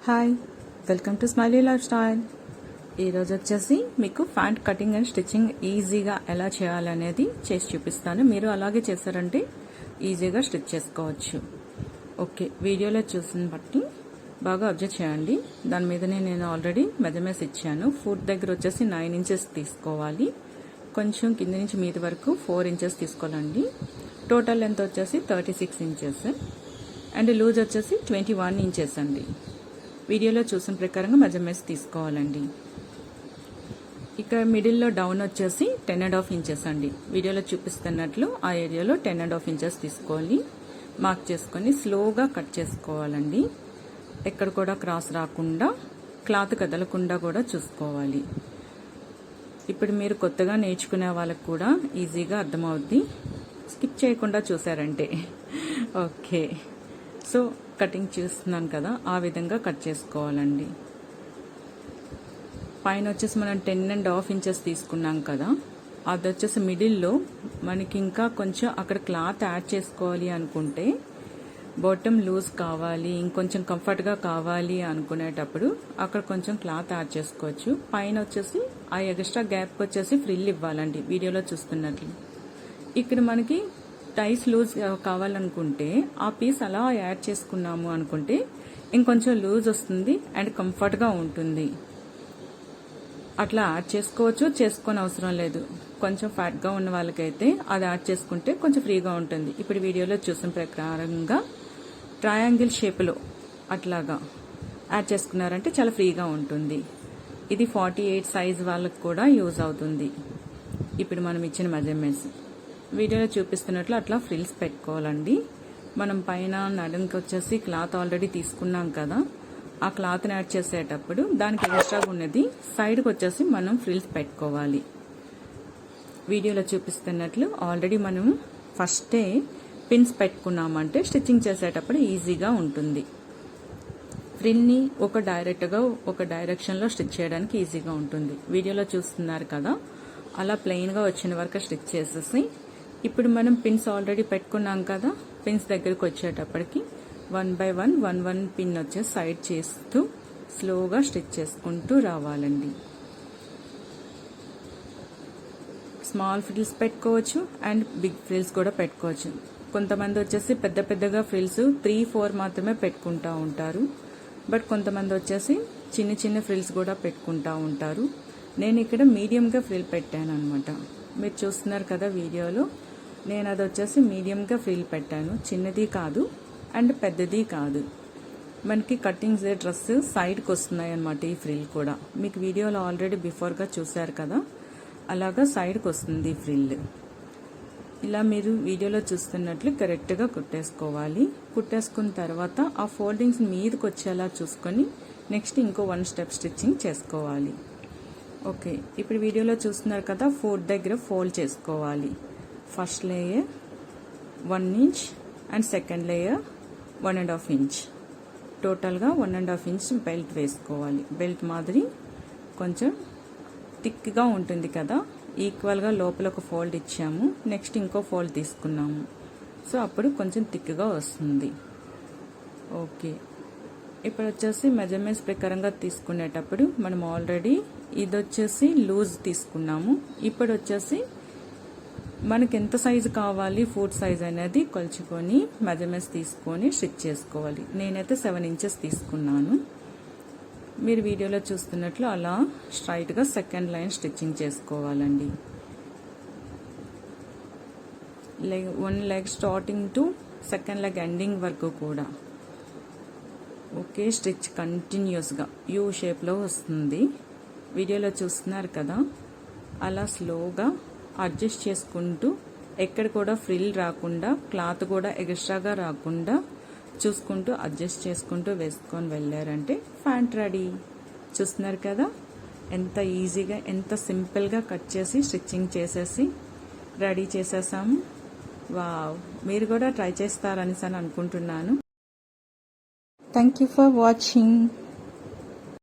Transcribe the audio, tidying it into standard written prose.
Hi, welcome to smiley life style. ఈరోజు వచ్చేసి మీకు ప్యాంట్ కటింగ్ అండ్ స్టిచ్చింగ్ ఈజీగా ఎలా చేయాలనేది చేసి చూపిస్తాను. మీరు అలాగే చేశారంటే ఈజీగా స్టిచ్ చేసుకోవచ్చు. ఓకే, వీడియోలో చూసిన బట్టి బాగా అబ్జర్వ్ చేయండి. దాని మీదనే నేను ఆల్రెడీ మెజర్మెంట్స్ ఇచ్చాను. ఫుట్ దగ్గర వచ్చేసి 9 ఇంచెస్ తీసుకోవాలి. కొంచెం కింద నుంచి మీద వరకు 4 ఇంచెస్ తీసుకోవాలండి. టోటల్ లెంత్ వచ్చేసి 36 ఇంచెస్ అండ్ లూజ్ వచ్చేసి 21 ఇంచెస్ అండి. వీడియోలో చూసిన ప్రకారంగా మెజర్మెంట్స్ తీసుకోవాలండి. ఇక్కడ మిడిల్లో డౌన్ వచ్చేసి 10.5 ఇంచెస్ అండి. వీడియోలో చూపిస్తున్నట్లు ఆ ఏరియాలో 10.5 ఇంచెస్ తీసుకోవాలి. మార్క్ చేసుకొని స్లోగా కట్ చేసుకోవాలండి. ఎక్కడ కూడా క్రాస్ రాకుండా, క్లాత్ కదలకుండా కూడా చూసుకోవాలి. ఇప్పుడు మీరు కొత్తగా నేర్చుకునే వాళ్ళకు కూడా ఈజీగా అర్థమవుద్ది, స్కిప్ చేయకుండా చూసారంటే. ఓకే, సో కటింగ్ చూస్తున్నాను కదా, ఆ విధంగా కట్ చేసుకోవాలండి. పైన వచ్చేసి మనం 10.5 ఇంచెస్ తీసుకున్నాం కదా, అది వచ్చేసి మిడిల్లో మనకి ఇంకా కొంచెం అక్కడ క్లాత్ యాడ్ చేసుకోవాలి అనుకుంటే, బాటమ్ లూజ్ కావాలి, ఇంకొంచెం కంఫర్ట్గా కావాలి అనుకునేటప్పుడు అక్కడ కొంచెం క్లాత్ యాడ్ చేసుకోవచ్చు. పైన వచ్చేసి ఆ ఎక్స్ట్రా గ్యాప్ వచ్చేసి ఫ్రిల్ ఇవ్వాలండి. వీడియోలో చూస్తున్నట్లు ఇక్కడ మనకి టైస్ లూజ్ కావాలనుకుంటే ఆ పీస్ అలా యాడ్ చేసుకున్నాము అనుకుంటే ఇంకొంచెం లూజ్ వస్తుంది అండ్ కంఫర్ట్గా ఉంటుంది. అట్లా యాడ్ చేసుకోవచ్చు, చేసుకొని అవసరం లేదు. కొంచెం ఫ్యాట్గా ఉన్న వాళ్ళకైతే అది యాడ్ చేసుకుంటే కొంచెం ఫ్రీగా ఉంటుంది. ఇప్పుడు వీడియోలో చూసిన ప్రకారంగా ట్రయాంగిల్ షేప్లో అట్లాగా యాడ్ చేసుకున్నారంటే చాలా ఫ్రీగా ఉంటుంది. ఇది 48 సైజ్ వాళ్ళకు కూడా యూజ్ అవుతుంది. ఇప్పుడు మనం ఇచ్చిన మెజర్మెంట్స్ వీడియోలో చూపిస్తున్నట్లు అట్లా ఫ్రిల్స్ పెట్టుకోవాలండి. మనం పైన నడుంకి వచ్చేసి క్లాత్ ఆల్రెడీ తీసుకున్నాం కదా, ఆ క్లాత్ని యాడ్ చేసేటప్పుడు దానికి ఎక్స్ట్రాగా ఉన్నది సైడ్కి వచ్చేసి మనం ఫ్రిల్స్ పెట్టుకోవాలి. వీడియోలో చూపిస్తున్నట్లు ఆల్రెడీ మనం ఫస్టే పిన్స్ పెట్టుకున్నామంటే స్టిచ్చింగ్ చేసేటప్పుడు ఈజీగా ఉంటుంది. ఫ్రిల్ని ఒక డైరెక్షన్లో స్టిచ్ చేయడానికి ఈజీగా ఉంటుంది. వీడియోలో చూస్తున్నారు కదా, అలా ప్లెయిన్గా వచ్చిన వరకు స్టిచ్ చేసేసి ఇప్పుడు మనం పిన్స్ ఆల్రెడీ పెట్టుకున్నాం కదా, పిన్స్ దగ్గరకు వచ్చేటప్పటికి 1 by 1 పిన్ వచ్చేసి సైడ్ చేస్తూ స్లోగా స్టిచ్ చేసుకుంటూ రావాలండి. స్మాల్ ఫ్రిల్స్ పెట్టుకోవచ్చు అండ్ బిగ్ ఫ్రిల్స్ కూడా పెట్టుకోవచ్చు. కొంతమంది వచ్చేసి పెద్దగా ఫ్రిల్స్ 3-4 మాత్రమే పెట్టుకుంటూ ఉంటారు. బట్ కొంతమంది వచ్చేసి చిన్న ఫ్రిల్స్ కూడా పెట్టుకుంటూ ఉంటారు. నేను ఇక్కడ మీడియంగా ఫ్రిల్ పెట్టాను అనమాట. మీరు చూస్తున్నారు కదా వీడియోలో, నేను అది వచ్చేసి మీడియంగా ఫ్రిల్ పెట్టాను. చిన్నది కాదు అండ్ పెద్దది కాదు. మనకి కటింగ్స్ డ్రెస్ సైడ్కి వస్తున్నాయి అనమాట. ఈ ఫ్రిల్ కూడా మీకు వీడియోలో ఆల్రెడీ బిఫోర్గా చూశారు కదా, అలాగా సైడ్కి వస్తుంది ఫ్రిల్. ఇలా మీరు వీడియోలో చూస్తున్నట్లు కరెక్ట్గా కుట్టేసుకోవాలి. కుట్టేసుకున్న తర్వాత ఆ ఫోల్డింగ్స్ మీదకి వచ్చేలా చూసుకొని నెక్స్ట్ ఇంకో 1 స్టెప్ స్టిచ్చింగ్ చేసుకోవాలి. ఓకే, ఇప్పుడు వీడియోలో చూస్తున్నారు కదా, ఫోర్త్ దగ్గర ఫోల్డ్ చేసుకోవాలి. First layer 1 inch and second layer 1.5 inch. టోటల్గా 1.5 ఇంచ్ బెల్ట్ వేసుకోవాలి. బెల్ట్ మాదిరి కొంచెం థిక్గా ఉంటుంది కదా, ఈక్వల్గా లోపల ఒక ఫోల్డ్ ఇచ్చాము, నెక్స్ట్ ఇంకో ఫోల్డ్ తీసుకున్నాము. సో అప్పుడు కొంచెం థిక్గా వస్తుంది. ఓకే, ఇప్పుడు వచ్చేసి మెజర్మెంట్స్ ప్రకారంగా తీసుకునేటప్పుడు మనం ఆల్రెడీ ఇది వచ్చేసి లూజ్ తీసుకున్నాము. ఇప్పుడు వచ్చేసి మనకి ఎంత సైజు కావాలి, ఫుట్ సైజ్ అనేది కొలుచుకొని మెజర్మెంట్స్ తీసుకొని స్టిచ్ చేసుకోవాలి. నేనైతే 7 ఇంచెస్ తీసుకున్నాను. మీరు వీడియోలో చూస్తున్నట్లు అలా స్ట్రైట్గా సెకండ్ లైన్ స్టిచ్చింగ్ చేసుకోవాలండి. One leg starting to second leg ending వరకు కూడా. ఓకే, స్టిచ్ కంటిన్యూస్గా యూ షేప్లో వస్తుంది. వీడియోలో చూస్తున్నారు కదా, అలా స్లోగా అడ్జస్ట్ చేసుకుంటూ ఎక్కడ కూడా ఫ్రిల్ రాకుండా, క్లాత్ కూడా ఎక్స్ట్రాగా రాకుండా చూసుకుంటూ అడ్జస్ట్ చేసుకుంటూ వేసుకొని వెళ్ళారంటే ప్యాంట్ రెడీ. చూస్తున్నారు కదా ఎంత ఈజీగా, ఎంత సింపుల్గా కట్ చేసి స్టిచ్చింగ్ చేసేసి రెడీ చేసేసాము. వావ్, మీరు కూడా ట్రై చేస్తారని అనుకుంటున్నాను. Thank you for watching.